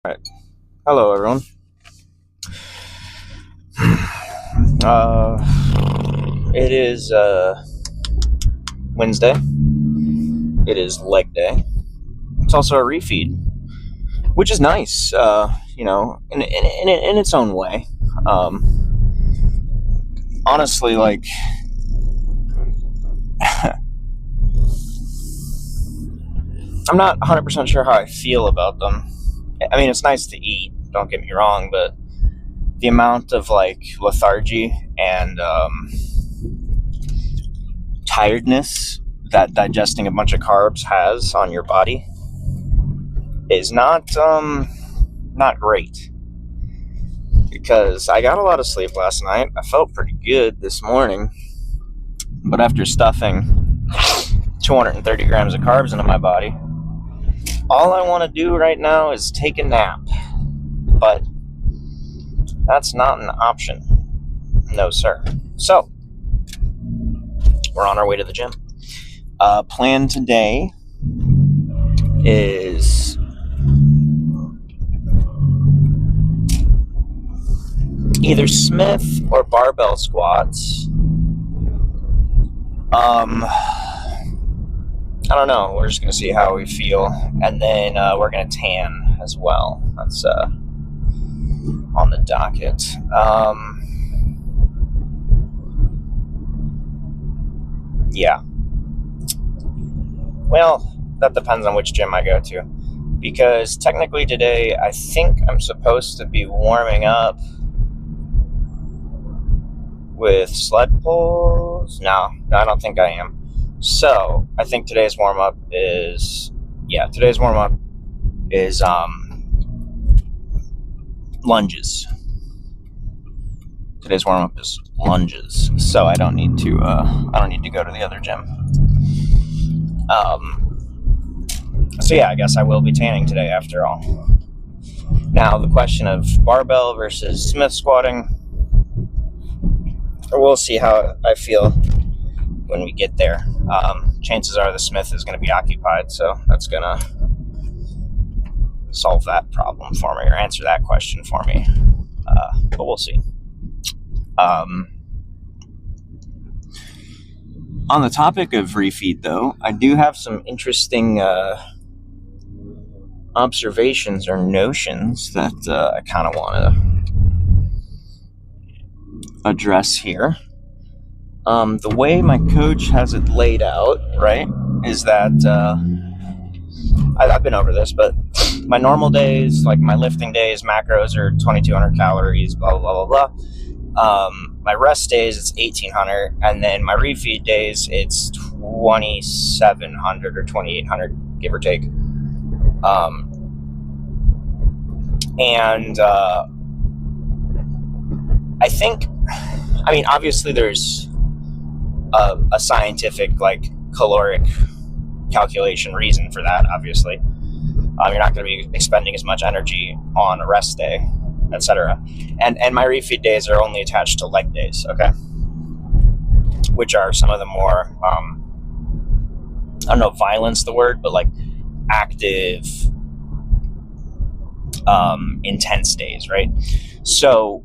Right. Hello, everyone. Uh, it is Wednesday. It is leg day. It's also a refeed, which is nice. In its own way. Honestly, like, I'm not 100% sure how I feel about them. I mean, it's nice to eat. Don't get me wrong, but the amount of lethargy and tiredness that digesting a bunch of carbs has on your body is not great. Because I got a lot of sleep last night. I felt pretty good this morning, but after stuffing 230 grams of carbs into my body, all I want to do right now is take a nap. But that's not an option. No, sir. So, we're on our way to the gym. Plan today is either Smith or barbell squats. I don't know. We're just going to see how we feel. And then we're going to tan as well. That's on the docket. Yeah. Well, that depends on which gym I go to. Because technically today, I think I'm supposed to be warming up with sled pulls. No, I don't think I am. So, I think today's warm-up is lunges. Today's warm-up is lunges. So I don't need to go to the other gym. So yeah, I guess I will be tanning today after all. Now, the question of barbell versus Smith squatting, we'll see how I feel when we get there. Chances are the Smith is going to be occupied, so that's going to solve that problem for me, or answer that question for me. But we'll see. On the topic of refeed, though, I do have some interesting observations or notions that I kind of want to address here. The way my coach has it laid out, right, is that I've been over this, but my normal days, like my lifting days, macros are 2,200 calories, blah, blah, blah, blah. My rest days, it's 1,800, and then my refeed days, it's 2,700 or 2,800, give or take. I think, obviously there's a scientific, caloric calculation reason for that, obviously. You're not going to be expending as much energy on a rest day, etc. And my refeed days are only attached to leg days, okay? Which are some of the more, I don't know if violence the word, but active, intense days, right? So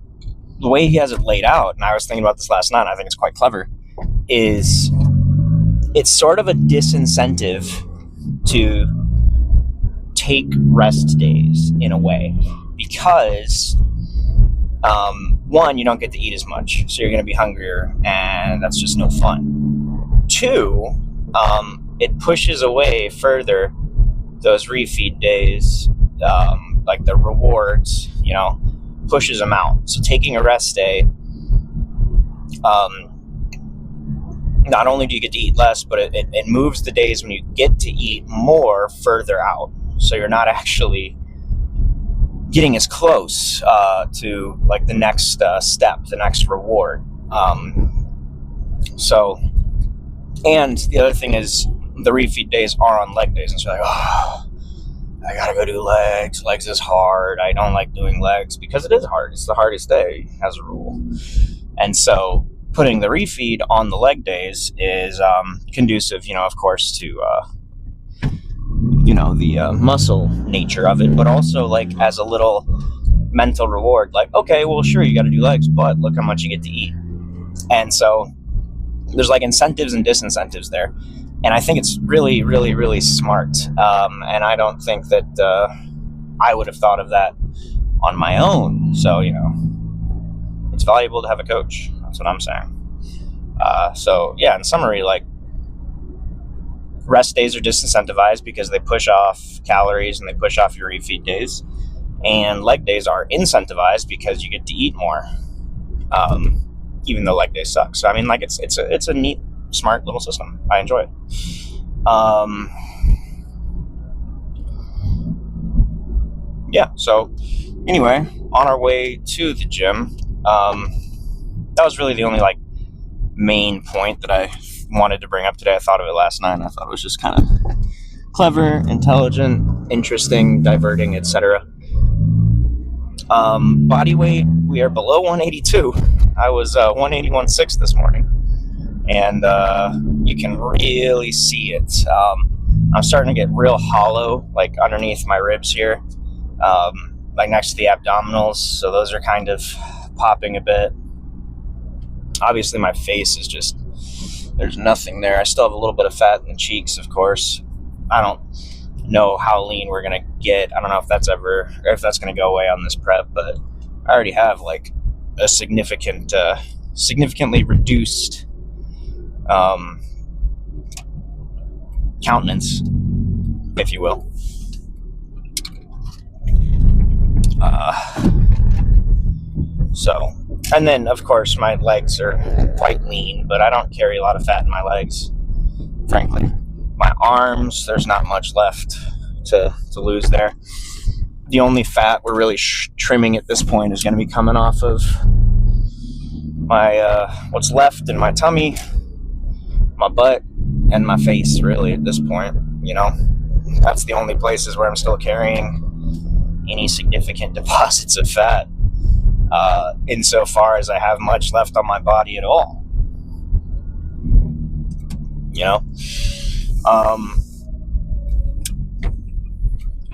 the way he has it laid out, and I was thinking about this last night, and I think it's quite clever, is it's sort of a disincentive to take rest days in a way, because one, you don't get to eat as much, so you're going to be hungrier, and that's just no fun. Two, it pushes away further those refeed days, the rewards, pushes them out. So taking a rest day, not only do you get to eat less, but it moves the days when you get to eat more further out. So you're not actually getting as close to the next step, the next reward. And the other thing is the refeed days are on leg days, and so you're like, oh, I gotta go do legs. Legs is hard. I don't like doing legs because it is hard. It's the hardest day as a rule. And so putting the refeed on the leg days is conducive, of course, to the muscle nature of it, but also like as a little mental reward, like, okay, well, sure, you got to do legs, but look how much you get to eat. And so there's like incentives and disincentives there. And I think it's really, really, really smart. And I don't think that I would have thought of that on my own. So, it's valuable to have a coach. That's what I'm saying. So, yeah, in summary, like, rest days are disincentivized because they push off calories and they push off your refeed days. And leg days are incentivized because you get to eat more, even though leg days suck. So, I mean, like, it's a neat, smart little system. I enjoy it. Yeah, so anyway, on our way to the gym, that was really the only like main point that I wanted to bring up today. I thought of it last night and I thought it was just kind of clever, intelligent, interesting, diverting, etc. Body weight, we are below 182. I was 181.6 this morning, and you can really see it. I'm starting to get real hollow, like underneath my ribs here, like next to the abdominals, so those are kind of popping a bit. Obviously my face is just, there's nothing there. I still have a little bit of fat in the cheeks, of course. I don't know how lean we're gonna get. I don't know if that's gonna go away on this prep, but I already have like a significantly reduced countenance, if you will. So, and then of course my legs are quite lean, but I don't carry a lot of fat in my legs, frankly. My arms, there's not much left to lose there. The only fat we're really trimming at this point is going to be coming off of my what's left in my tummy, my butt, and my face, really, at this point. That's the only places where I'm still carrying any significant deposits of fat, insofar as I have much left on my body at all.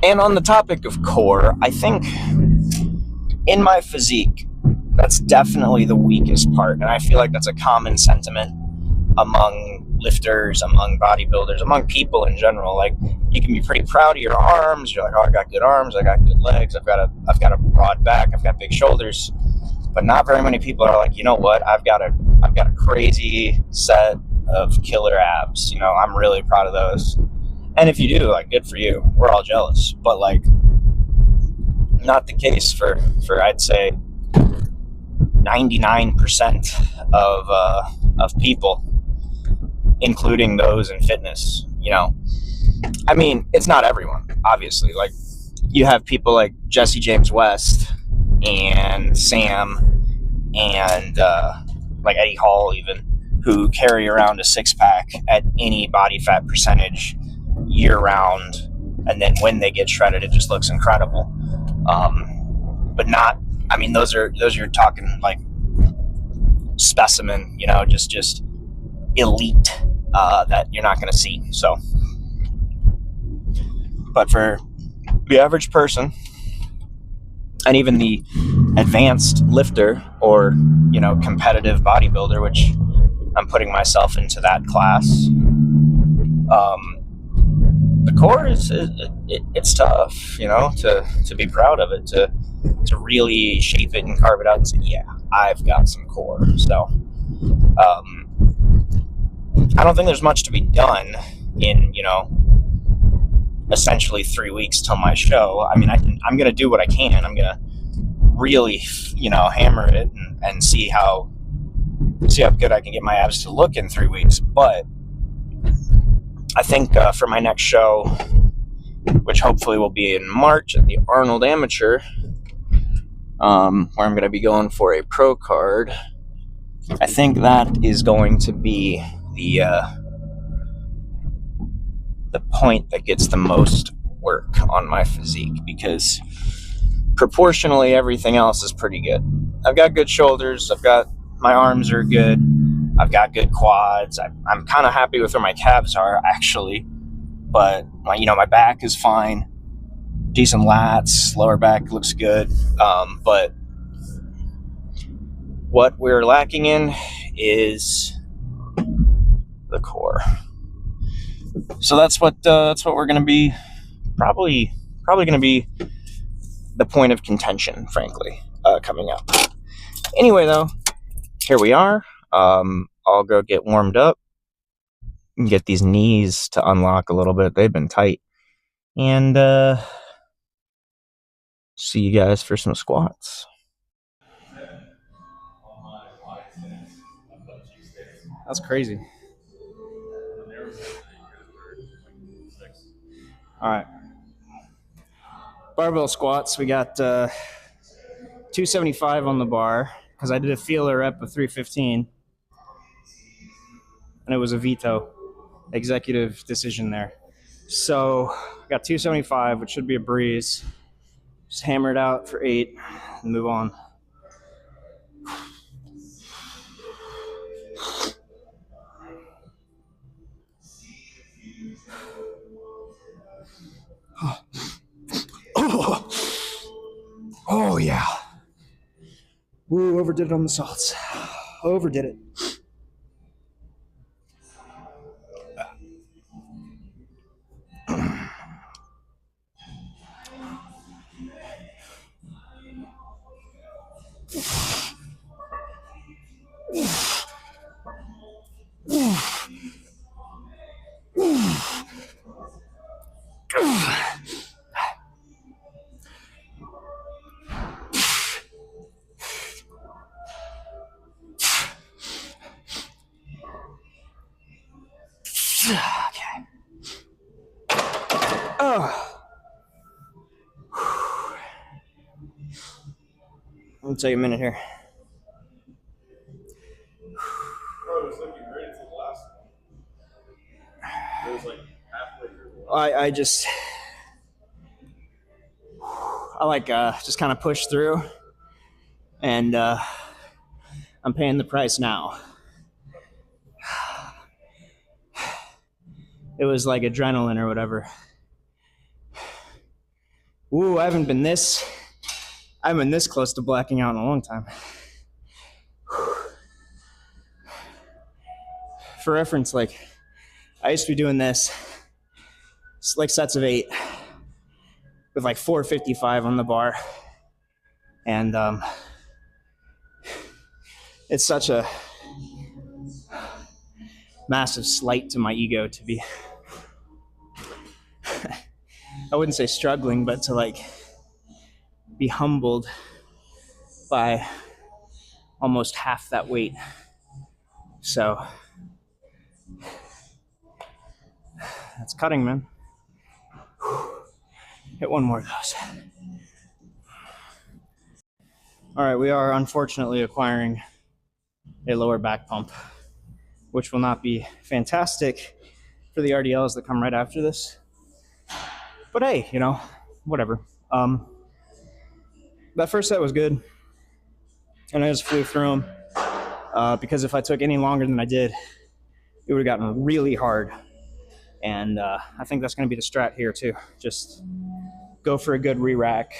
And on the topic of core, I think in my physique, that's definitely the weakest part. And I feel like that's a common sentiment among lifters, among bodybuilders, among people in general. Like, you can be pretty proud of your arms. You're like, oh, I got good arms, I got good legs, I've got a broad back, I've got big shoulders. But not very many people are like, you know what, I've got a crazy set of killer abs. I'm really proud of those. And if you do, like, good for you. We're all jealous. But, like, not the case for I'd say 99% of people, including those in fitness. I mean, it's not everyone, obviously. Like, you have people like Jesse James West and Sam and like Eddie Hall even, who carry around a six-pack at any body fat percentage year-round, and then when they get shredded, it just looks incredible. But not, I mean, those are you're talking like specimen, just elite, that you're not going to see. So, but for the average person, and even the advanced lifter or competitive bodybuilder, which I'm putting myself into that class, the core it's tough, to be proud of it, to really shape it and carve it out and say, yeah, I've got some core. So I don't think there's much to be done in essentially 3 weeks till my show. I mean, I'm gonna do what I can. I'm gonna really hammer it and see how good I can get my abs to look in 3 weeks. But I think for my next show, which hopefully will be in March at the Arnold Amateur, where I'm going to be going for a pro card, I think that is going to be the point that gets the most work on my physique, because proportionally everything else is pretty good. I've got good shoulders, my arms are good, I've got good quads. I'm kind of happy with where my calves are, actually. but my back is fine. Decent lats, lower back looks good. But what we're lacking in is the core. So that's what we're going to be probably going to be the point of contention, frankly, coming up. Anyway, though, here we are. I'll go get warmed up and get these knees to unlock a little bit. They've been tight. And see you guys for some squats. That's crazy. All right. Barbell squats. We got 275 on the bar because I did a feeler rep of 315. And it was a veto, executive decision there. So I got 275, which should be a breeze. Just hammer it out for 8 and move on. Oh yeah. Woo, overdid it on the salts. Overdid it. Okay. Oh. I'll take a minute here. Bro, it was looking great until the last one. It was like halfway through the last I just kind of push through, and I'm paying the price now. It was like adrenaline or whatever. Ooh, I haven't been this close to blacking out in a long time. For reference, like, I used to be doing this, like sets of 8 with like 455 on the bar. And it's such a massive slight to my ego to be, I wouldn't say struggling, but to like be humbled by almost half that weight. So that's cutting, man. Hit one more of those. All right, we are unfortunately acquiring a lower back pump, which will not be fantastic for the RDLs that come right after this. But hey, whatever. That first set was good, and I just flew through them because if I took any longer than I did, it would have gotten really hard. And I think that's going to be the strat here too. Just go for a good re-rack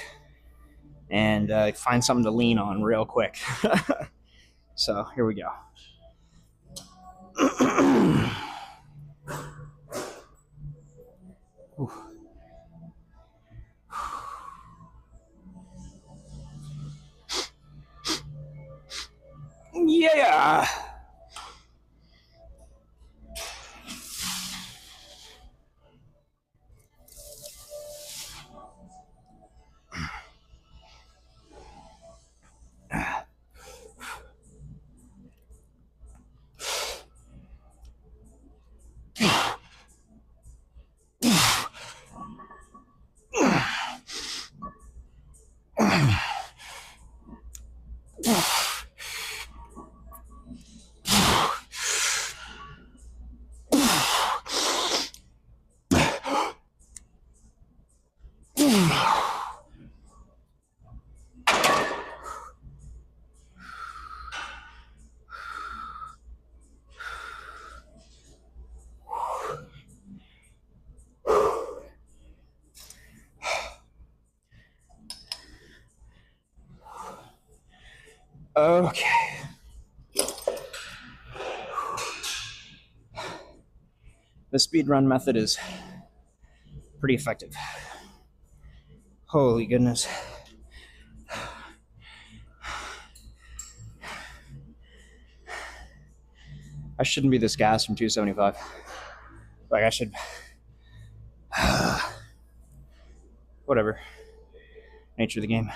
and find something to lean on real quick. So here we go. Yeah. Okay. The speed run method is pretty effective. Holy goodness. I shouldn't be this gassed from 275. Like, I should. Whatever. Nature of the game.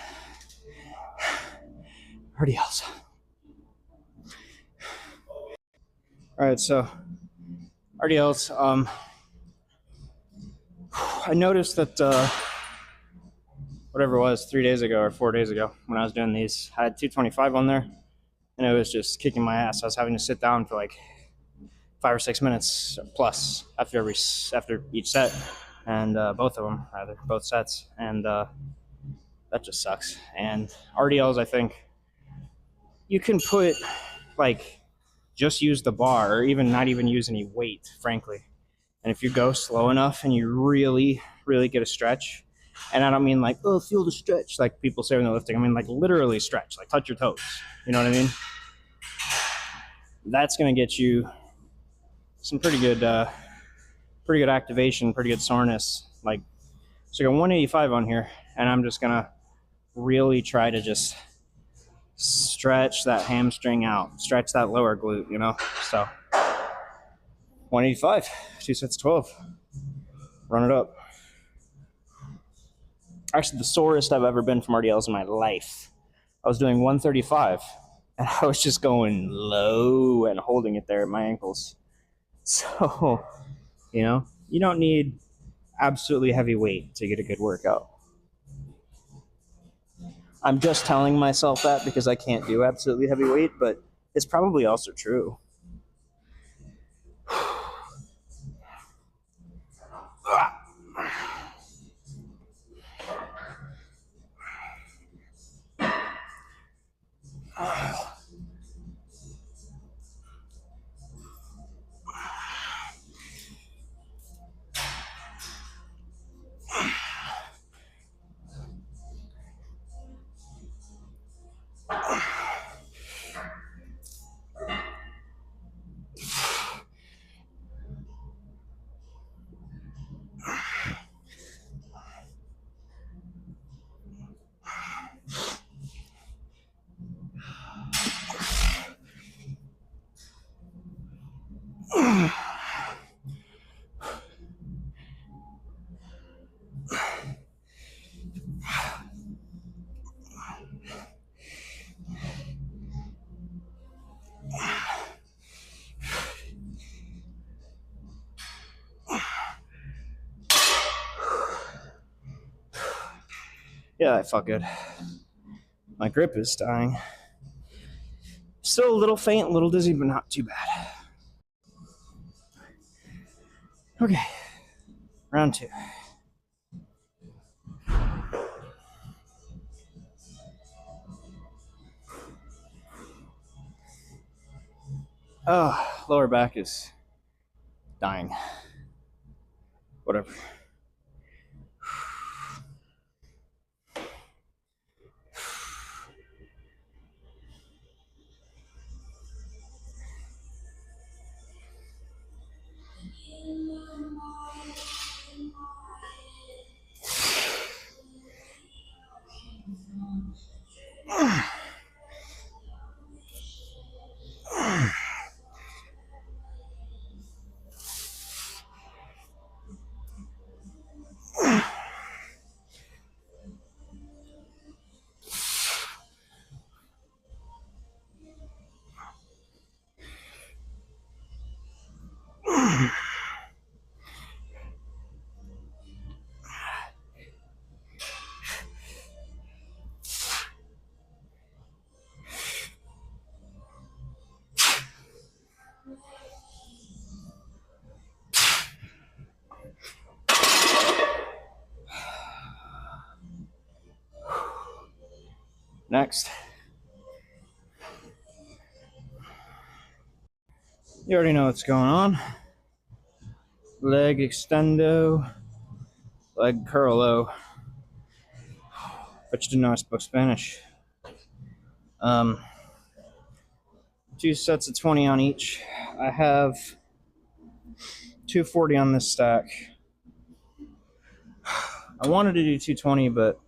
RDLs. Alright, so RDLs. I noticed that whatever it was, 3 days ago or 4 days ago, when I was doing these, I had 225 on there, and it was just kicking my ass. I was having to sit down for like 5 or 6 minutes plus after each set, and both of them, rather, both sets, and that just sucks. And RDLs, I think you can put like just use the bar, or even not even use any weight, frankly. And if you go slow enough and you really, really get a stretch, and I don't mean like, oh, feel the stretch, like people say when they're lifting. I mean like literally stretch, like touch your toes. You know what I mean? That's gonna get you some pretty good activation, pretty good soreness. Like, so I got 185 on here, and I'm just gonna really try to just stretch that hamstring out, stretch that lower glute, you know? So 185, 2 sets of 12. Run it up. Actually, the sorest I've ever been from RDLs in my life. I was doing 135, and I was just going low and holding it there at my ankles. So, you know, you don't need absolutely heavy weight to get a good workout. I'm just telling myself that because I can't do absolutely heavy weight, but it's probably also true. Yeah, I felt good. My grip is dying. Still a little faint, a little dizzy, but not too bad. Okay, round 2. Oh, lower back is dying. Whatever. Next. You already know what's going on. Leg extendo, leg curlo. But you didn't know I spoke Spanish. 2 sets of 20 on each. I have 240 on this stack. I wanted to do 220, but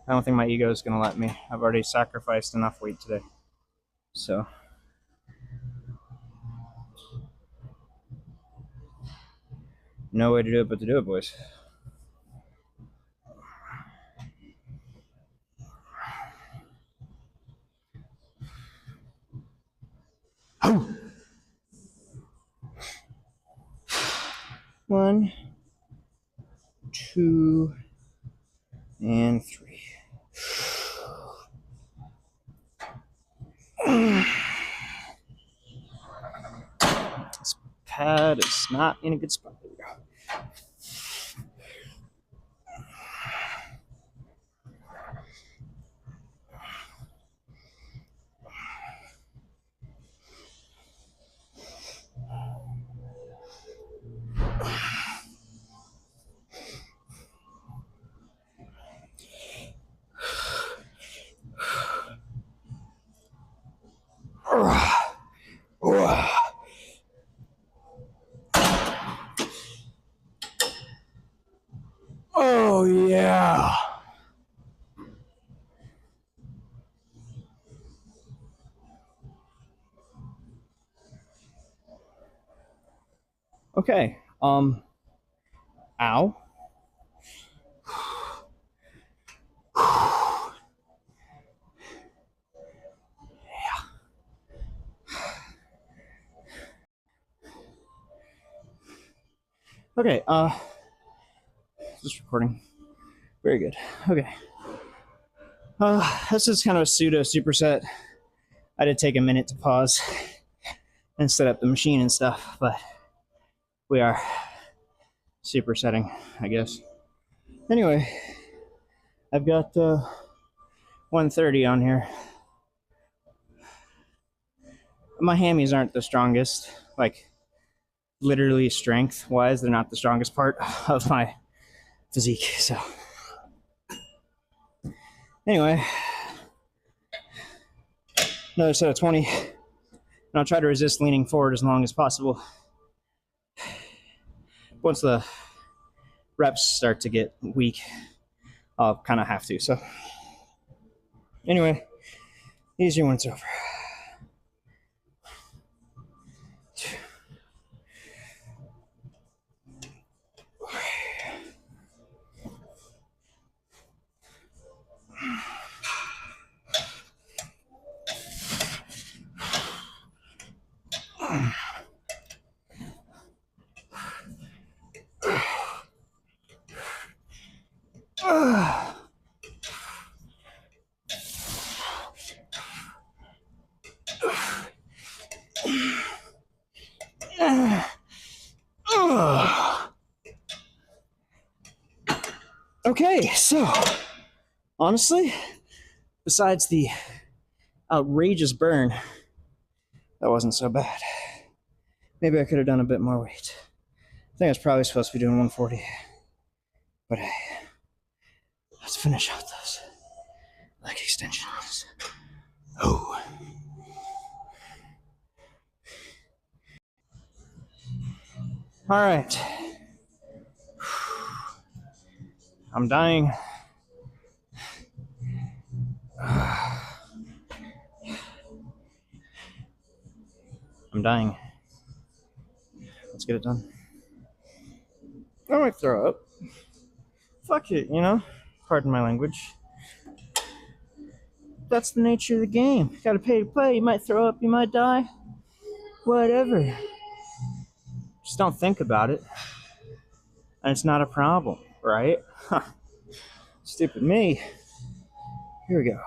I don't think my ego is going to let me. I've already sacrificed enough weight today. So, no way to do it but to do it, boys. Oh. 1, 2, and 3. This pad is not in a good spot. There we go. Oh, yeah. Okay. Ow. Okay, just recording. Very good. Okay. This is kind of a pseudo superset. I did take a minute to pause and set up the machine and stuff, but we are supersetting, I guess. Anyway, I've got 130 on here. My hammies aren't the strongest, like literally strength wise, they're not the strongest part of my physique. So anyway, another set of 20, and I'll try to resist leaning forward as long as possible. Once the reps start to get weak, I'll kind of have to. So anyway, easier when it's over. Okay, so honestly, besides the outrageous burn, that wasn't so bad. Maybe I could have done a bit more weight. I think I was probably supposed to be doing 140. But hey, let's finish out those leg extensions. Oh. All right. I'm dying. I'm dying. Let's get it done. I might throw up. Fuck it, you know? Pardon my language. That's the nature of the game. You gotta pay to play. You might throw up, you might die. Whatever. Just don't think about it. And it's not a problem, right? Stupid me. Here we go.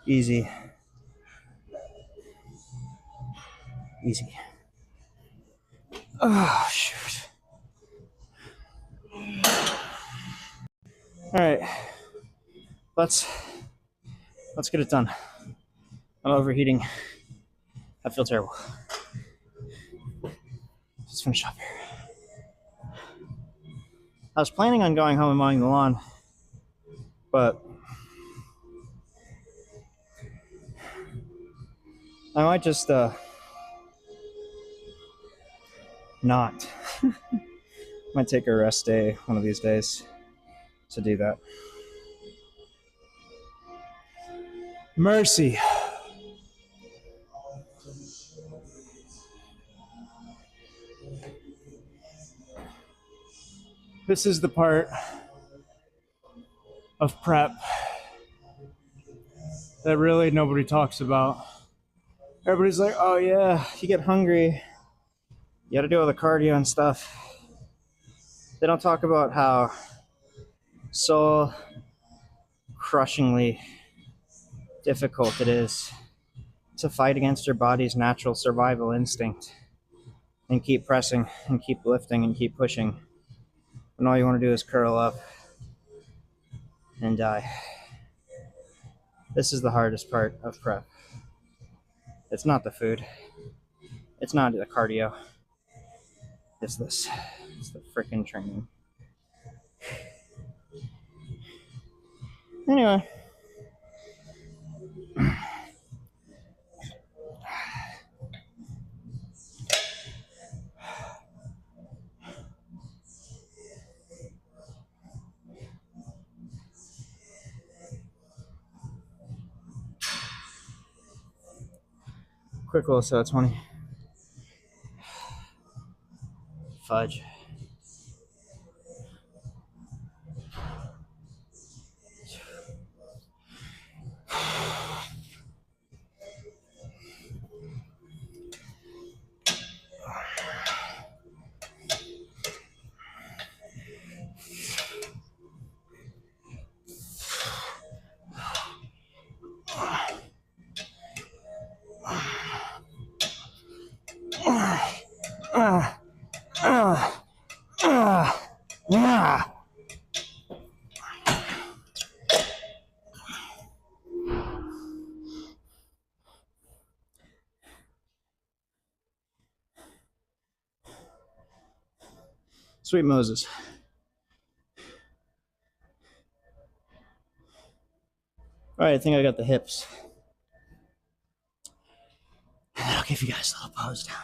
Easy. Easy. Oh, shoot. All right. Let's get it done. I'm overheating. I feel terrible. Let's finish up here. I was planning on going home and mowing the lawn, but I might just not. Might take a rest day one of these days to do that. Mercy. This is the part of prep that really nobody talks about. Everybody's like, oh yeah, you get hungry, you gotta deal with the cardio and stuff. They don't talk about how so crushingly difficult it is to fight against your body's natural survival instinct and keep pressing and keep lifting and keep pushing. And all you want to do is curl up and die. This is the hardest part of prep. It's not the food. It's not the cardio. It's this. It's the freaking training. Anyway. Quick little set of 20. Fudge. Sweet Moses. All right, I think I got the hips. And then I'll give you guys a little pose down.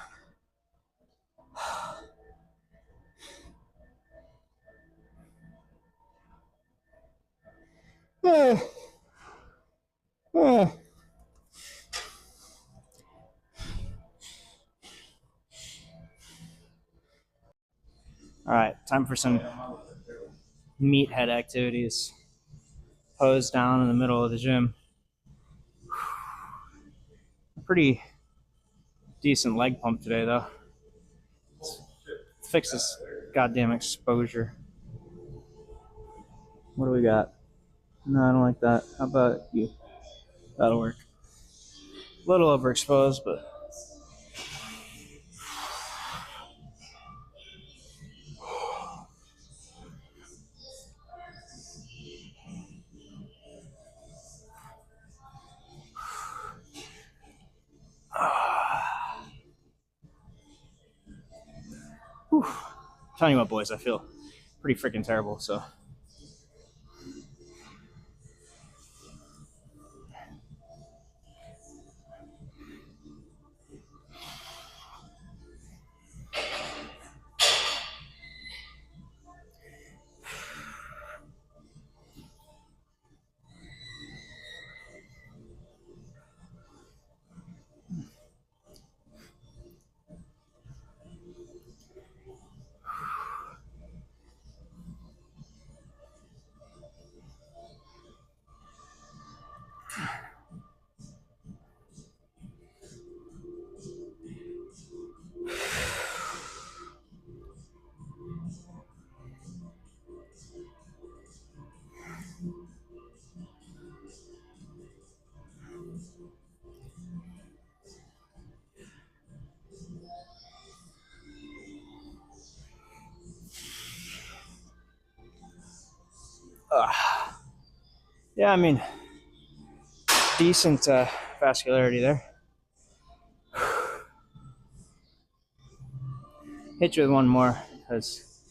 All right, time for some meathead activities. Pose down in the middle of the gym. Pretty decent leg pump today, though. Let's fix this goddamn exposure. What do we got? No, I don't like that. How about you? That'll work. A little overexposed, but telling you what, boys, I feel pretty freaking terrible, so. Yeah, I mean, decent vascularity there. Hit you with one more because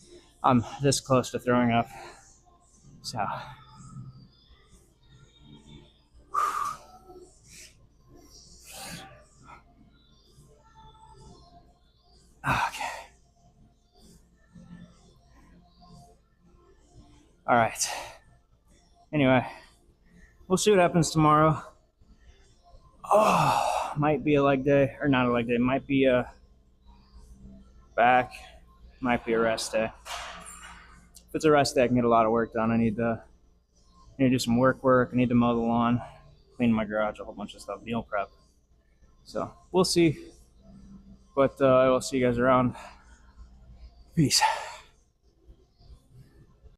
I'm this close to throwing up. So. Okay. All right. Anyway, we'll see what happens tomorrow. Oh, might be a leg day, or not a leg day. Might be a back. Might be a rest day. If it's a rest day, I can get a lot of work done. I need to do some work. I need to mow the lawn, clean my garage, a whole bunch of stuff, meal prep. So we'll see. But I will see you guys around. Peace.